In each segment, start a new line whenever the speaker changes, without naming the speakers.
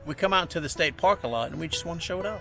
we come out to the state park a lot, and we just want to show it off.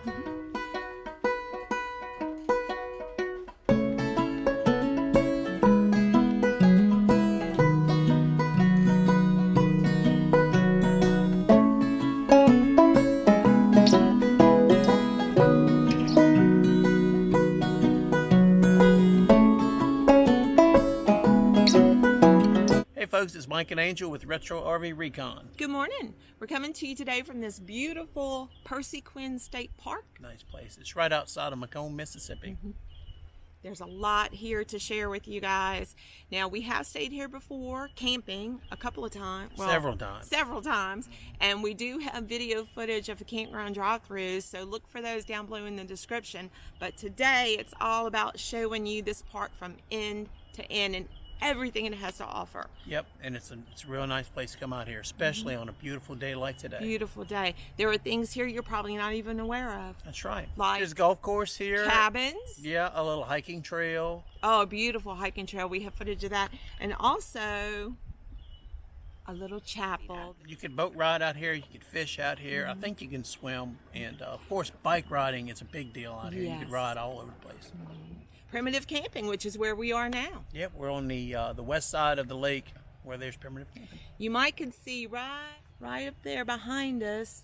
Folks, it's Mike and Angel with Retro RV Recon.
Good morning. We're coming to you today from this beautiful Percy Quin State Park.
Nice place. It's right outside of Macomb, Mississippi.
There's a lot here to share with you guys. Now, we have stayed here before, camping a couple of times. Well, several times. And we do have video footage of the campground drive-thrus, so look for those down below in the description. But today, it's all about showing you this park from end to end and everything it has to offer.
Yep, and it's a real nice place to come out here, especially on a beautiful day like today.
Beautiful day. There are things here you're probably not even aware of.
That's right.
Like
there's a golf course here.
Cabins.
Yeah, a little hiking trail.
Oh, a beautiful hiking trail. We have footage of that. And also a little chapel.
You could boat ride out here. You could fish out here. I think you can swim. And, of course, bike riding is a big deal out here.
Yes.
You could ride all over the place.
Primitive camping, which is where we are now.
Yep, we're on the west side of the lake where there's primitive camping.
You might can see right up there behind us,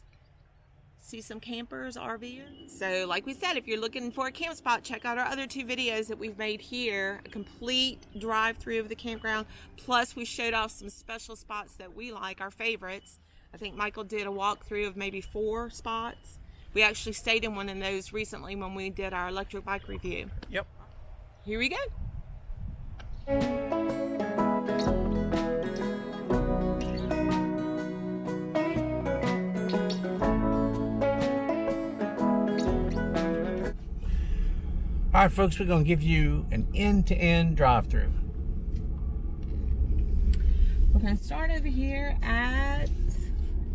see some campers, RVers. So like we said, if you're looking for a camp spot, check out our other two videos that we've made here. A complete drive-through of the campground. Plus we showed off some special spots that we like, our favorites. I think Michael did a walkthrough of maybe 4 spots. We actually stayed in one of those recently when we did our electric bike review.
Yep.
Here we go.
All right, folks, we're going to give you an end-to-end drive-through.
We're going to start over here at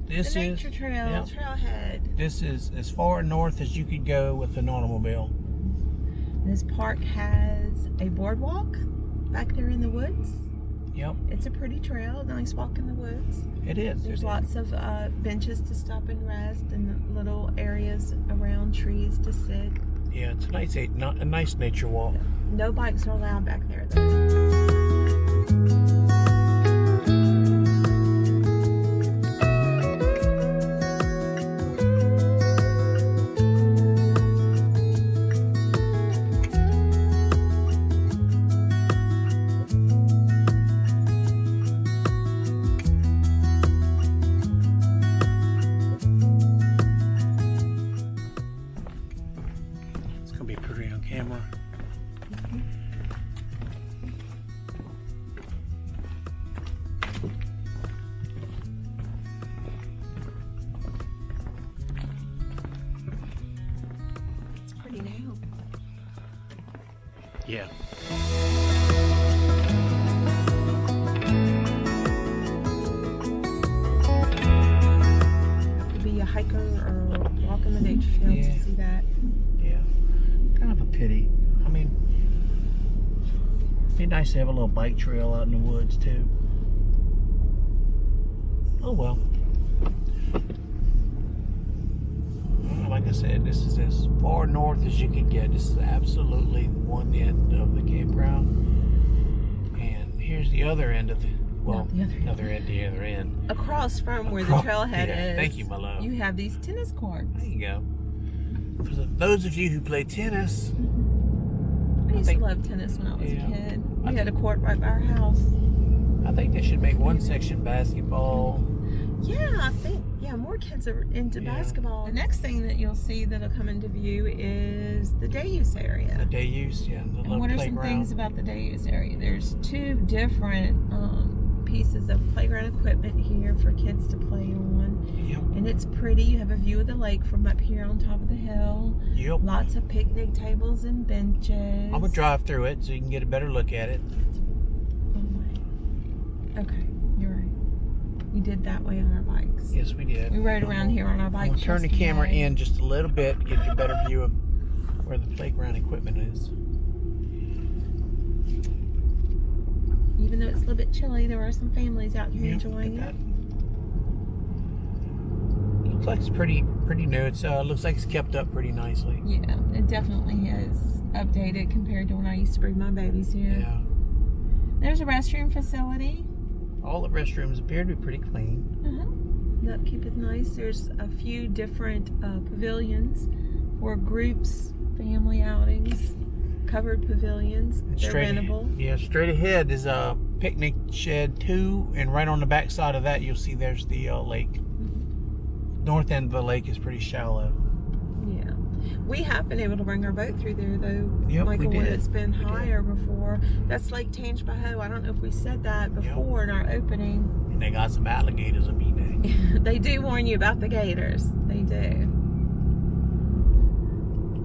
the nature trail, trailhead.
This is as far north as you could go with an automobile.
This park has a boardwalk back there in the woods.
Yep.
It's a pretty trail, nice walk in the woods.
It is.
There's lots of benches to stop and rest and little areas around trees to sit.
Yeah, it's a nice nature walk.
No bikes are allowed back there though.
Camera.
It's pretty now.
Yeah.
Could be a hiker or walk in the nature trail to see that.
Yeah. Kind of a pity. I mean, it'd be nice to have a little bike trail out in the woods too. Oh well. Like I said, this is as far north as you can get. This is absolutely one end of the campground. And here's the other end of the, well, the other end.
Across from where the trailhead is.
Thank you, my love.
You have these tennis courts.
There you go. For those of you who play tennis,
I used to love tennis when I was a kid. We had a court right by our house.
I think they should make one section basketball.
Yeah, I think, more kids are into basketball. The next thing that you'll see that'll come into view is the day use area.
The day use, yeah. The
and what are some things about the day use area? There's 2 different pieces of playground equipment here for kids to play on.
Yep.
And it's pretty. You have a view of the lake from up here on top of the hill.
Yep.
Lots of picnic tables and benches.
I'm going to drive through it so you can get a better look at it.
Oh my. Okay, you're right. We did that way on our bikes.
Yes, we did.
We rode around here on our bikes.
We'll turn the camera in just a little bit to get you a better view of where the playground equipment is.
Even though it's a little bit chilly, there are some families out here enjoying it.
Looks like it's pretty new. It's looks like it's kept up pretty nicely.
Yeah, it definitely has updated compared to when I used to bring my babies here.
Yeah.
There's a restroom facility.
All the restrooms appear to be pretty clean.
The upkeep is nice. There's a few different pavilions for groups, family outings, covered pavilions. They're rentable.
Yeah, straight ahead is a picnic shed 2, and right on the back side of that you'll see there's the lake. North end of the lake is pretty shallow.
Yeah. We have been able to bring our boat through there though,
yep,
Michael, when it's been
we
higher before. That's Lake Tangipahoa. I don't know if we said that before in our opening.
And they got some alligators up in there.
They do warn you about the gators. They do.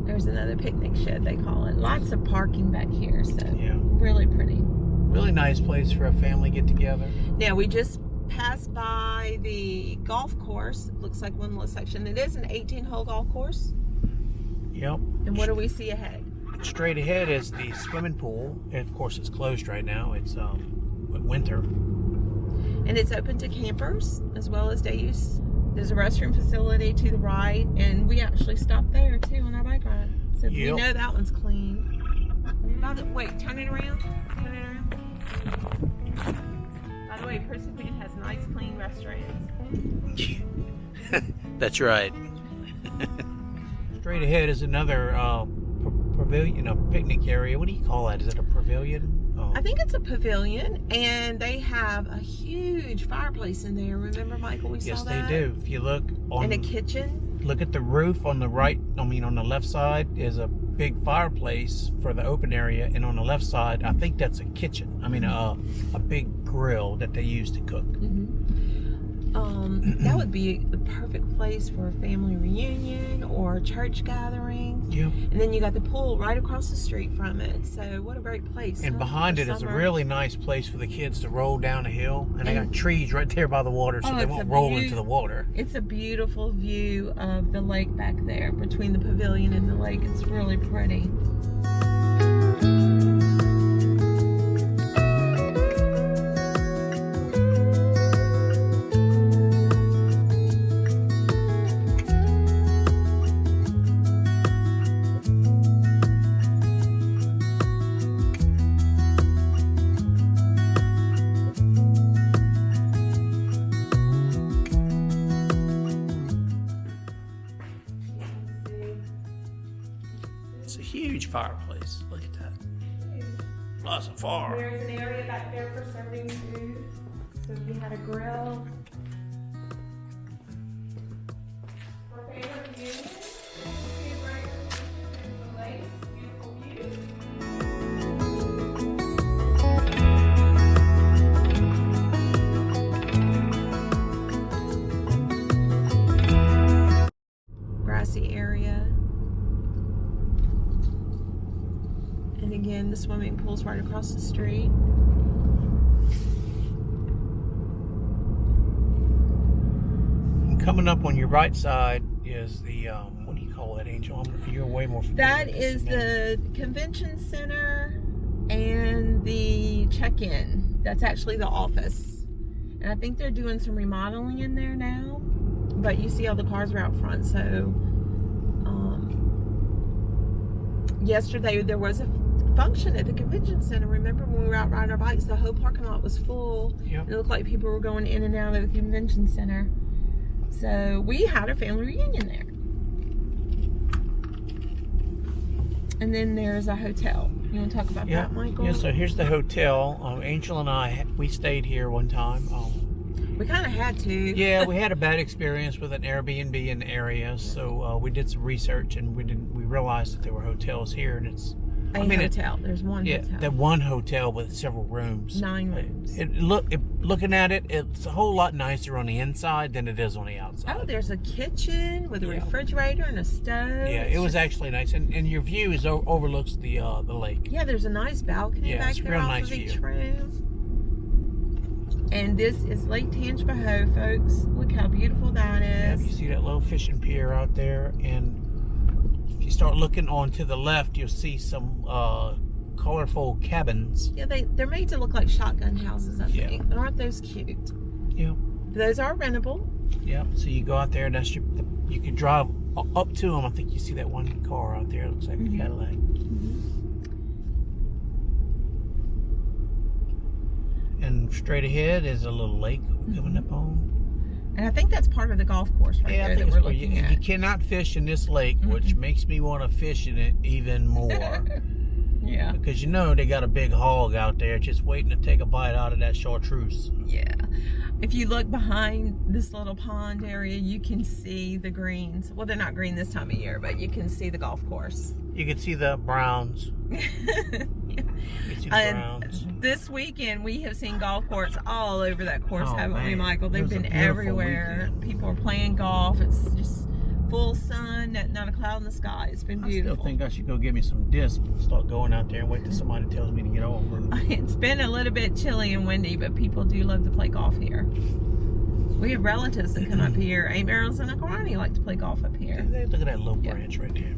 There's another picnic shed, they call it. Lots of parking back here, so really pretty.
Really nice place for a family get together.
Now we just passed by the golf course. It looks like one little section. It is an 18-hole golf course.
Yep.
And what do we see ahead?
Straight ahead is the swimming pool. And of course, it's closed right now. It's winter.
And it's open to campers as well as day use. There's a restroom facility to the right, and we actually stopped there too on our bike ride. So we know that one's clean. Wait, turn it around. Turn it around. By the way, Percy Quin has nice, clean restaurants.
That's right. Straight ahead is another pavilion, a picnic area. What do you call that? Is it a pavilion?
I think it's a pavilion, and they have a huge fireplace in there. Remember, Michael, we saw that?
Yes, they do. If you look on...
And a kitchen.
Look at the roof on the right, on the left side is a big fireplace for the open area, and on the left side, I think that's a kitchen. I mean, a big grill that they use to cook.
That would be the perfect place for a family reunion or a church gathering.
Yep.
And then you got the pool right across the street from it. So what a great place.
And behind it is a really nice place for the kids to roll down a hill. And they got trees right there by the water, so they won't roll into the water. It's
a beautiful view of the lake back there between the pavilion and the lake. It's really pretty.
It's a huge fireplace. Look at that. Lots of fire.
There's an area back there for serving food. So we had a grill. For favorite view. Beautiful view. Grassy area. And again, the swimming pool's right across the street.
And coming up on your right side is the, what do you call that, Angel? You're way more familiar.
That is the convention center and the check-in. That's actually the office. And I think they're doing some remodeling in there now. But you see all the cars are out front, so yesterday there was a function at the convention center. Remember when we were out riding our bikes, the whole parking lot was full.
Yep.
It looked like people were going in and out of the convention center. So we had a family reunion there. And then there's a hotel. You want to talk about that, Michael?
Yeah, so here's the hotel. Angel and I, we stayed here one time.
We kind of had to.
Yeah, we had a bad experience with an Airbnb in the area, so we did some research and we realized that there were hotels here, and it's
hotel. There's one hotel.
Yeah, that one hotel with several rooms.
9 rooms.
Looking at it, it's a whole lot nicer on the inside than it is on the outside.
Oh, there's a kitchen with a refrigerator and a stove.
Yeah, it was actually nice, and your view overlooks the lake.
Yeah, there's a nice balcony back there off of each room. And this is Lake Tangipahoa, folks. Look how beautiful that is.
Yeah, you see that little fishing pier out there, and if you start looking on to the left, you'll see some colorful cabins.
Yeah, they're made to look like shotgun houses, I think. But aren't those cute?
Yeah.
Those are rentable.
Yep. So you go out there, and you can drive up to them. I think you see that one car out there. It looks like a Cadillac. And straight ahead is a little lake coming up on.
And I think that's part of the golf course right there that we're looking at.
You cannot fish in this lake, which makes me want to fish in it even more.
Yeah.
Because they got a big hog out there just waiting to take a bite out of that chartreuse.
Yeah. If you look behind this little pond area, you can see the greens. Well, they're not green this time of year, but you can see the golf course.
You can see the browns.
Yeah.
You can see the browns.
This weekend, we have seen golf courts all over that course, haven't we,
man.
Michael? They've been everywhere.
Weekend.
People are playing golf. It's just full sun, not a cloud in the sky. It's been beautiful.
I still think I should go get me some discs and start going out there and wait till somebody tells me to get over.
It's been a little bit chilly and windy, but people do love to play golf here. We have relatives that come up here. Aunt Meryl's and Uncle Ronnie like to play golf up here.
Look at that little branch right there.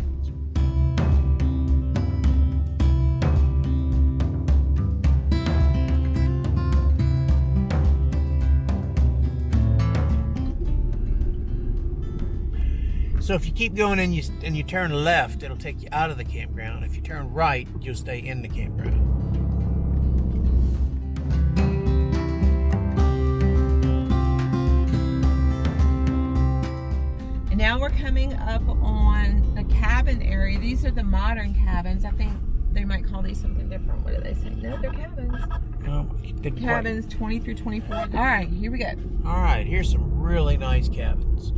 So if you keep going and you turn left, it'll take you out of the campground. If you turn right, you'll stay in the campground.
And now we're coming up on the cabin area. These are the modern cabins. I think they might call these something different. What do they say? No, they're cabins. Cabins 20 through 24. All right, here we go.
All right, here's some really nice cabins.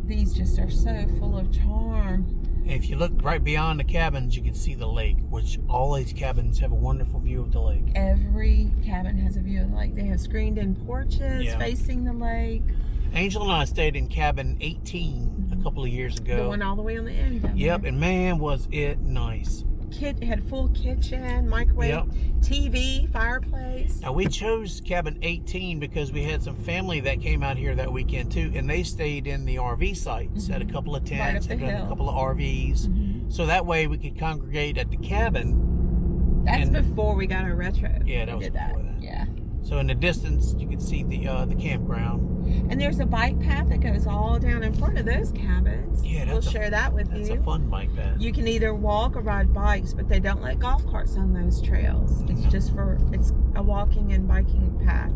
These just are so full of charm.
And if you look right beyond the cabins, you can see the lake, which all these cabins have a wonderful view of the lake.
Every cabin has a view of the lake. They have screened-in porches facing the lake.
Angel and I stayed in cabin 18 a couple of years ago.
The one all the way on the end.
Yep, and man, was it nice.
It had full kitchen, microwave, TV, fireplace.
Now we chose cabin 18 because we had some family that came out here that weekend too, and they stayed in the RV sites, had a couple of tents, had a couple of RVs, so that way we could congregate at the cabin.
That's before we got our retro.
Yeah, that was before that.
Yeah.
So in the distance, you can see the campground.
And there's a bike path that goes all down in front of those cabins.
Yeah,
we'll share that with you.
That's a fun bike path.
You can either walk or ride bikes, but they don't let golf carts on those trails. It's just it's a walking and biking path.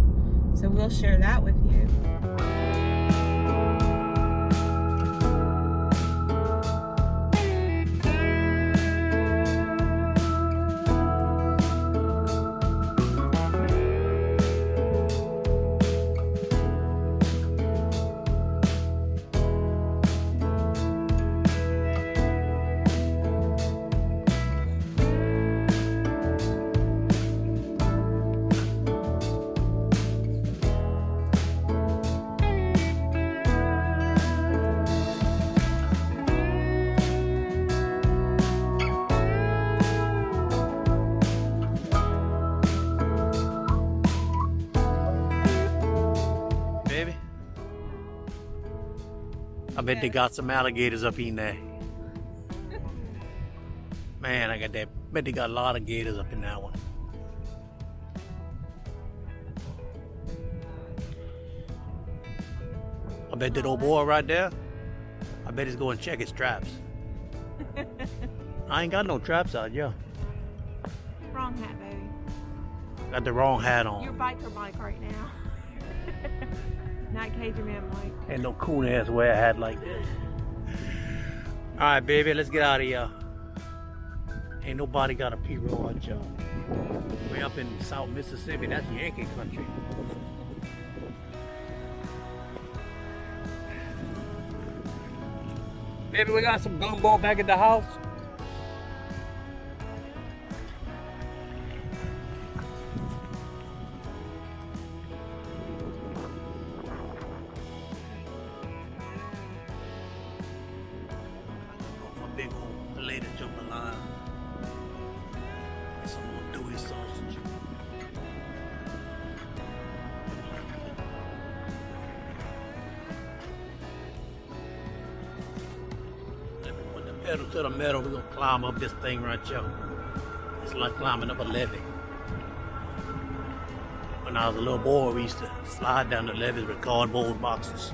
So we'll share that with you.
I bet they got some alligators up in there. Man, bet they got a lot of gators up in that one. I bet that old boy right there, I bet he's going to check his traps. I ain't got no traps out, yeah.
Wrong hat, baby.
Got the wrong hat on.
You're biker Mike right now. Not Cajun Man Mike.
Ain't no coon ass wear a hat like this. Alright, baby, let's get out of here. Ain't nobody got a P-roll on y'all. Way up in South Mississippi, that's Yankee country. Baby, we got some gumbo back at the house. Big old potato jambalaya. Some little dewy sausage. Let me put the pedal to the metal. We're gonna climb up this thing right here. It's like climbing up a levee. When I was a little boy, we used to slide down the levees with cardboard boxes.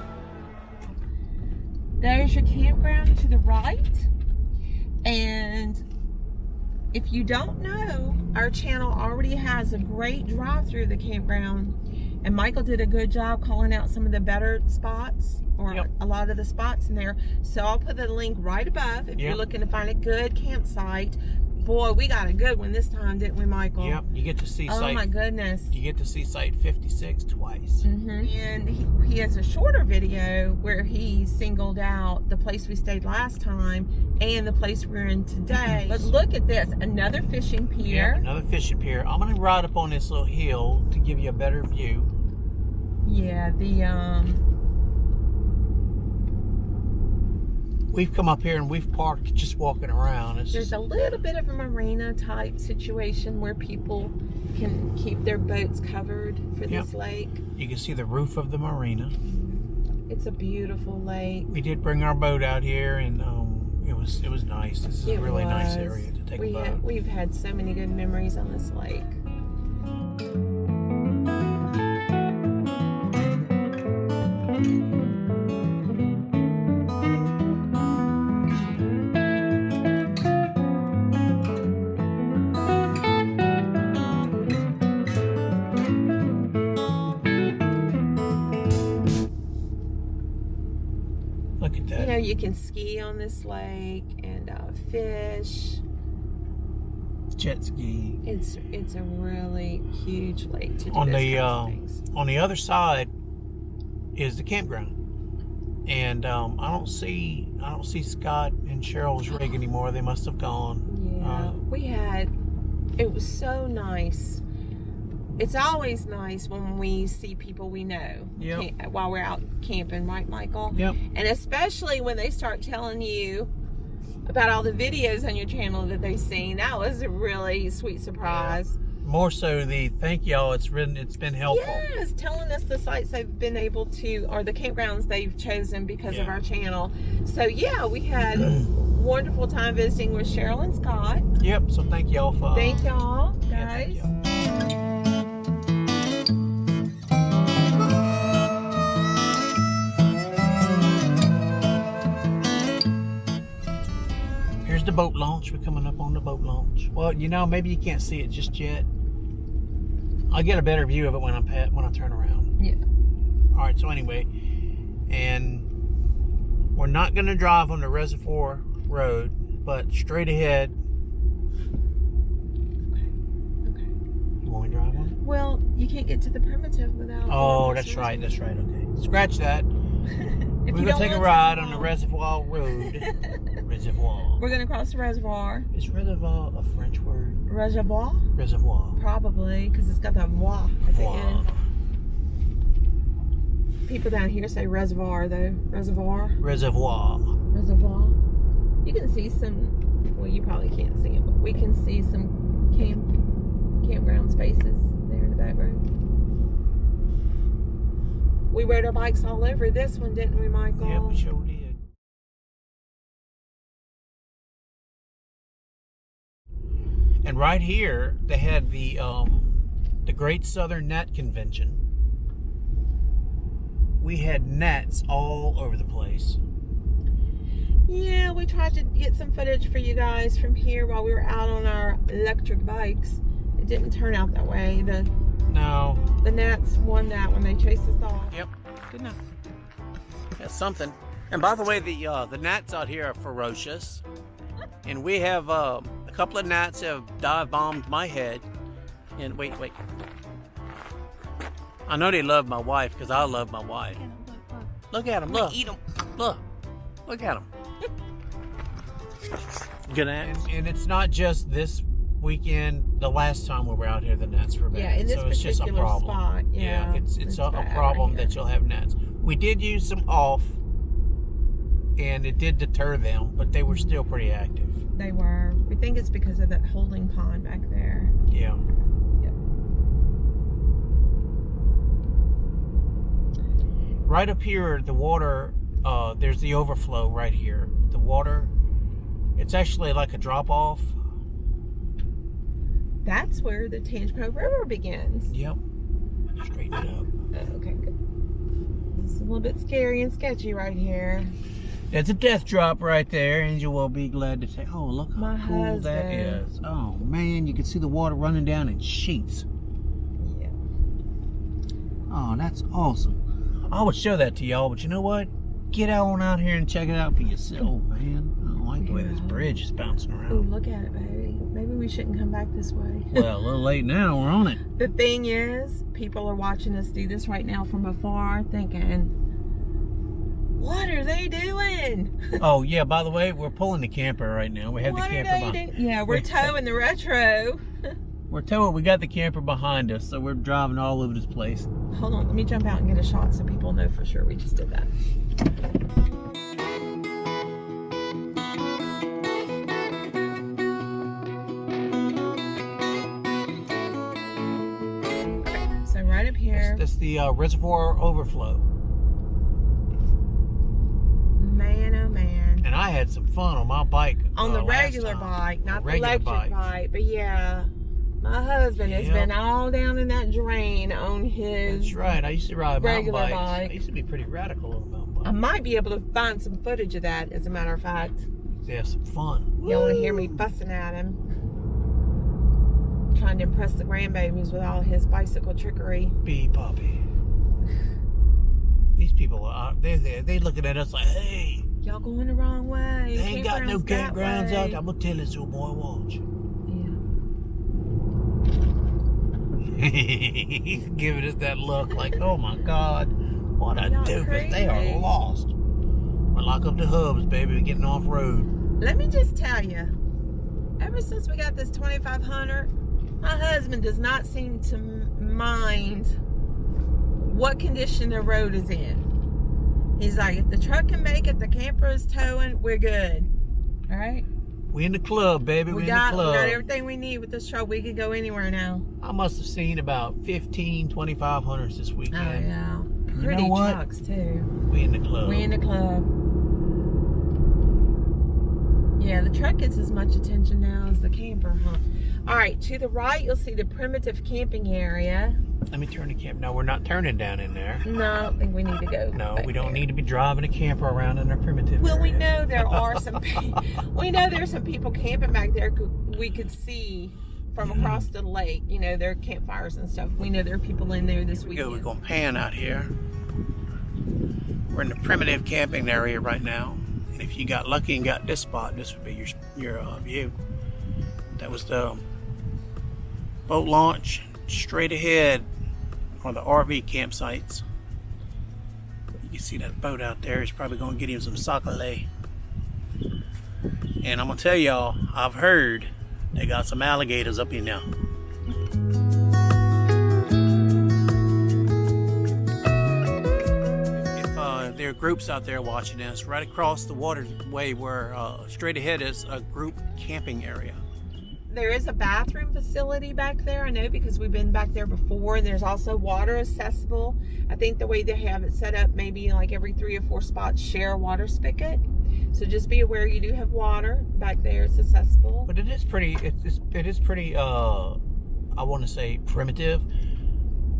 There's your campground to the right. And if you don't know, our channel already has a great drive-through the campground. And Michael did a good job calling out some of the better spots, or a lot of the spots in there. So I'll put the link right above if you're looking to find a good campsite. Boy, we got a good one this time, didn't we, Michael?
Yep, you get to see site.
Oh my goodness.
You get to see site 56 twice.
And he has a shorter video where he singled out the place we stayed last time and the place we're in today. But look at this, another fishing pier.
Yep, another fishing pier. I'm gonna ride up on this little hill to give you a better view.
Yeah,
we've come up here and we've parked just walking around.
There's a little bit of a marina type situation where people can keep their boats covered for this lake. You
can see the roof of the marina.
It's a beautiful lake.
We did bring our boat out here, and it was nice. This is a really nice area to take a boat.
We've had so many good memories on this lake.
Look at that.
You know, you can ski on this lake and fish.
Jet ski.
It's a really huge lake to do
on
those
the
kinds of things.
On the other side is the campground, and I don't see Scott and Cheryl's rig anymore. They must have gone.
Yeah, it was so nice. It's always nice when we see people we know while we're out camping, right, Michael?
Yep.
And especially when they start telling you about all the videos on your channel that they've seen. That was a really sweet surprise.
Yeah. More so the thank y'all. It's been helpful.
Yes, telling us the sites they've been able to, or the campgrounds they've chosen because of our channel. So yeah, we had a wonderful time visiting with Cheryl and Scott.
Yep. So thank y'all for.
Thank y'all, guys.
Yeah, thank y'all. Here's the boat launch. We're coming up on the boat launch. Well, you know, maybe you can't see it just yet. I'll get a better view of it when I turn around.
Yeah.
All right. So anyway, and we're not going to drive on the Reservoir Road, but straight ahead.
Okay.
You want me to drive on?
Well, you can't get to the primitive without.
Oh, that's right. That's right. Okay. Scratch that. We're going to take a ride on the Reservoir Road. Reservoir.
We're going to cross the reservoir.
Is reservoir a French word?
Reservoir?
Reservoir.
Probably, because it's got that voix at the end. People down here say reservoir, though. Reservoir.
Reservoir.
Reservoir. You can see some, well, you probably can't see them, but we can see some campground spaces there in the back row. We rode our bikes all over this one, didn't we, Michael?
Yeah, we sure did. And right here, they had the Great Southern Gnat Convention. We had gnats all over the place.
Yeah, we tried to get some footage for you guys from here while we were out on our electric bikes. It didn't turn out that way. The gnats won that when they chased us off.
Yep. Good enough. That's something. And by the way, the gnats out here are ferocious. And we have a couple of gnats have dive bombed my head. And wait. I know they love my wife because I love my wife. Look at them. Look.
Eat them.
Look at them. Good gnats. And it's not just this weekend. The last time we were out here, the gnats were bad.
Yeah, in this
so it's just a
particular
problem.
spot. Yeah,
it's a problem that you'll have gnats. We did use them off, and it did deter them, but they were still pretty active.
They were. We think it's because of that holding pond back there.
Yeah.
Yep.
Right up here, the water, there's the overflow right here. The water, it's actually like a drop-off.
That's where the Tangipahoa River begins.
Yep. Straighten it up.
Oh, okay, good. This is a little bit scary and sketchy right here.
That's a death drop right there, and you will be glad to say, oh, look how cool that
husband.
is. Oh, man, you can see the water running down in sheets.
Yeah.
Oh, that's awesome. I would show that to y'all, but you know what? Get on out here and check it out for yourself, man. I don't like the way this bridge is bouncing around.
Oh, look at it, baby. Maybe we shouldn't come back this way.
Well, a little late now. We're on it.
The thing is, people are watching us do this right now from afar thinking, what are they doing?
Oh, yeah, by the way, we're pulling the camper right now. We have the camper behind.
Yeah, we're towing the retro.
We're towing. We got the camper behind us, so we're driving all over this place.
Hold on, let me jump out and get a shot so people know for sure we just did that. Okay, so right up here.
That's the reservoir overflow.
Man, oh man.
And I had some fun on my bike.
On the regular bike, not the electric bike. But yeah, my husband has been all down in that drain on his
That's right. I used to ride mountain
regular
bikes.
bike.
I used to be pretty radical on mountain bikes.
I might be able to find some footage of that, as a matter of fact.
Yeah, some fun.
You don't want to hear me fussing at him. Trying to impress the grandbabies with all his bicycle trickery.
Bee puppy. These people are they looking at us like, hey,
y'all going the wrong way.
They ain't got no campgrounds out. I'm gonna tell this old boy, watch.
Yeah.
He's giving us that look like, oh my God, what a
Y'all
doofus.
crazy.
They are lost. We're lock up the hubs, baby. We're getting off road.
Let me just tell you, ever since we got this 2500, my husband does not seem to mind what condition the road is in. He's like, if the truck can make it, the camper is towing, we're good. All right?
We in the club, baby. We in the club.
We got everything we need with this truck. We can go anywhere now. I
must have seen about 15, 2500s this weekend.
Oh, yeah. Pretty
You know what?
trucks, too.
We in the club.
We in the club. Yeah, the truck gets as much attention now as the camper, huh? All right, to the right, you'll see the primitive camping area.
Let me turn the camper. No, we're not turning down in there.
No, I don't think we need to go.
No, we don't need to be driving a camper around in our primitive area.
We know there are some we know there's some people camping back there we could see from across the lake. You know, there are campfires and stuff. We know there are people in there this weekend.
We're going to pan out here. We're in the primitive camping area right now. And if you got lucky and got this spot, this would be your view. That was the boat launch. Straight ahead are the RV campsites. You can see that boat out there. It's probably going to get him some sakale. And I'm going to tell y'all, I've heard they got some alligators up in there. If there are groups out there watching this, right across the waterway where straight ahead is a group camping area.
There is a bathroom facility back there, I know, because we've been back there before. And there's also water accessible. I think the way they have it set up, maybe like every 3 or 4 spots share a water spigot. So just be aware you do have water back there. It's accessible.
But it is pretty, it is pretty, I want to say primitive,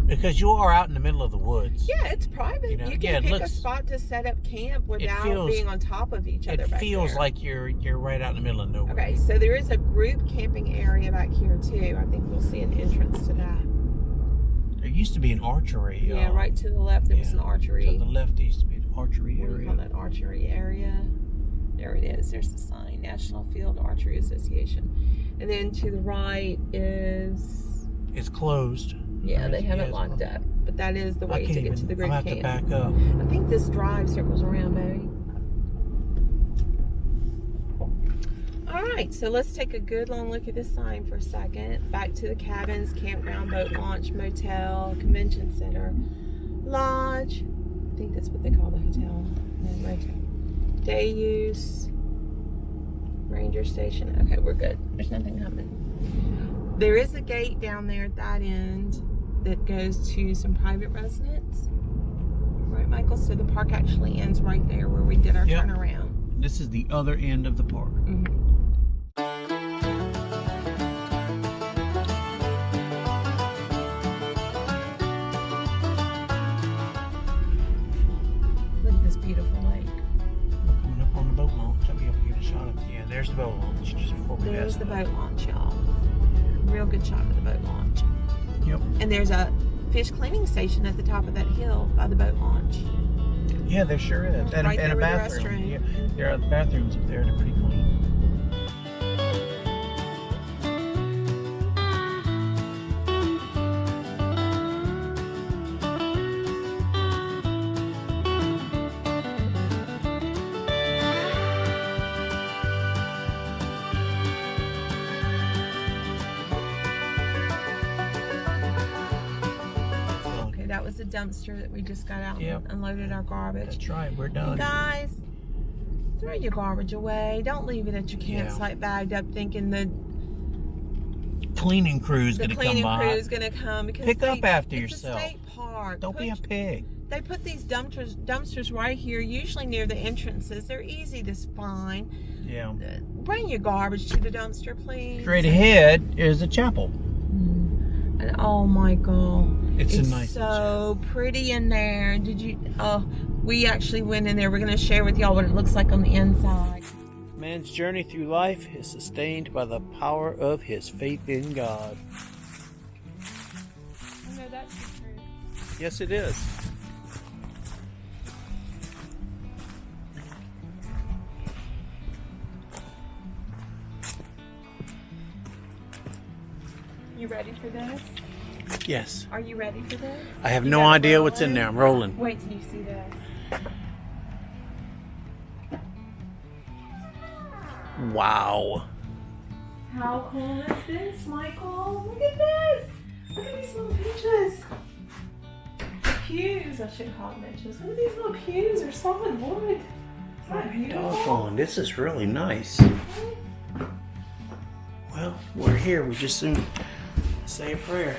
because you are out in the middle of the woods.
Yeah, it's private. You can pick a spot to set up camp without being on top of each other back there.
It feels like you're right out in the middle of nowhere.
Okay, so there is a group camping area back here too. I think we'll see an entrance to that.
There used to be an archery.
Yeah, right to the left there was an archery.
To the left there used to be an archery area.
What do you call that archery area? There it is. There's the sign. National Field Archery Association. And then to the right is...
It's closed.
Yeah, they haven't locked up. But that is the way to get to the group camp.
I'm going to have to back up.
I think this drive circles around, baby. All right, so let's take a good long look at this sign for a second. Back to the cabins, campground, boat launch, motel, convention center, lodge. I think that's what they call the hotel. No, motel. Day use, ranger station. Okay, we're good. There's nothing coming. There is a gate down there at that end that goes to some private residence. Right, Michael? So the park actually ends right there where we did our turnaround.
This is the other end of the park.
Mm-hmm.
there's the boat launch just before we
There's
pass
the
that.
boat launch, y'all. Real good shot of the boat launch.
Yep.
And there's a fish cleaning station at the top of that hill by the boat launch.
Yeah, there sure is. And,
Right
and
there
a
with the
bathroom.
restroom.
Yeah, there are bathrooms up there. They're pretty clean.
Okay, that was the dumpster that we just got out
Yep.
and unloaded our garbage.
That's right. We're
You
done.
guys, throw your garbage away. Don't leave it at your campsite bagged up thinking the
Cleaning crew's gonna come
cleaning
by.
crew is going to come. Because
Pick up after
it's
yourself.
a state park.
Don't be a pig.
They put these dumpsters right here, usually near the entrances. They're easy to find.
Yeah.
Bring your garbage to the dumpster, please.
Straight ahead is a chapel.
And oh my God,
It's a nice
so pretty in there. Did you? Oh, we actually went in there. We're going to share with y'all what it looks like on the inside.
Man's journey through life is sustained by the power of his faith in God.
I know that's the truth.
Yes, it is.
You ready for this?
Yes.
Are you ready for this?
I have
You
no
gotta
idea
roll
what's in
it.
there. I'm rolling.
Wait till you see this.
Wow.
How cool is this, Michael? Look at this. Look at these little peaches. The pews. I should call them benches. Look at these little pews. They're solid wood. Isn't that beautiful?
Doggone, this is really nice. Well, we're here. We just soon say a prayer.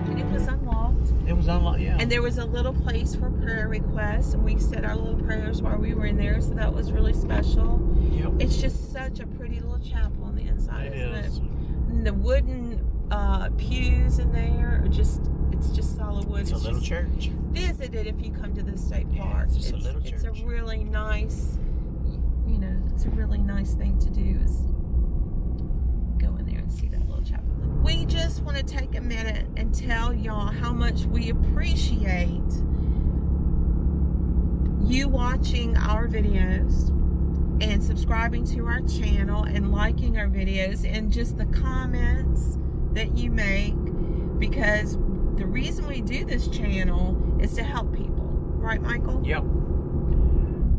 And it was unlocked.
It was unlocked, yeah.
And there was a little place for prayer requests, and we said our little prayers while we were in there, so that was really special.
Yep.
It's just such a pretty little chapel on the inside,
It
isn't
is.
it? And the wooden pews in there are just, it's just solid wood.
It's a little
just,
church.
Visit it if you come to the state
Yeah,
park.
it's just a little
It's a
church.
really nice, you know, it's a really nice thing to do is go in there and see that little chapel. We just want to take a minute and tell y'all how much we appreciate you watching our videos and subscribing to our channel and liking our videos and just the comments that you make, because the reason we do this channel is to help people. Right, Michael?
Yep.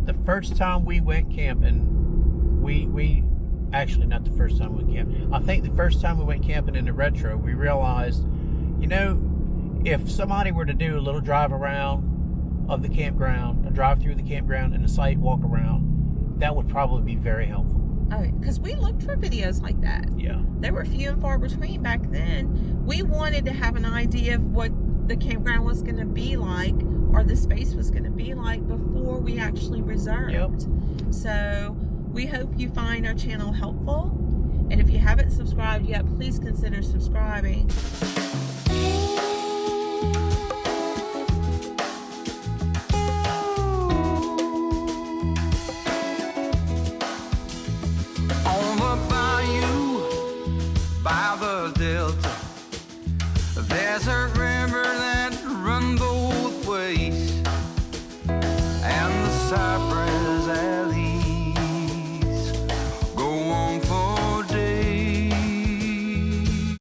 The first time we went camping, we actually not the first time we went camping. I think the first time we went camping in the retro, we realized, you know, if somebody were to do a little drive around of the campground, a drive through the campground and a site walk around, that would probably be very helpful.
Oh, because we looked for videos like that.
Yeah.
They were few and far between back then. We wanted to have an idea of what the campground was going to be like, or the space was going to be like, before we actually reserved.
Yep.
So we hope you find our channel helpful. And if you haven't subscribed yet, please consider subscribing.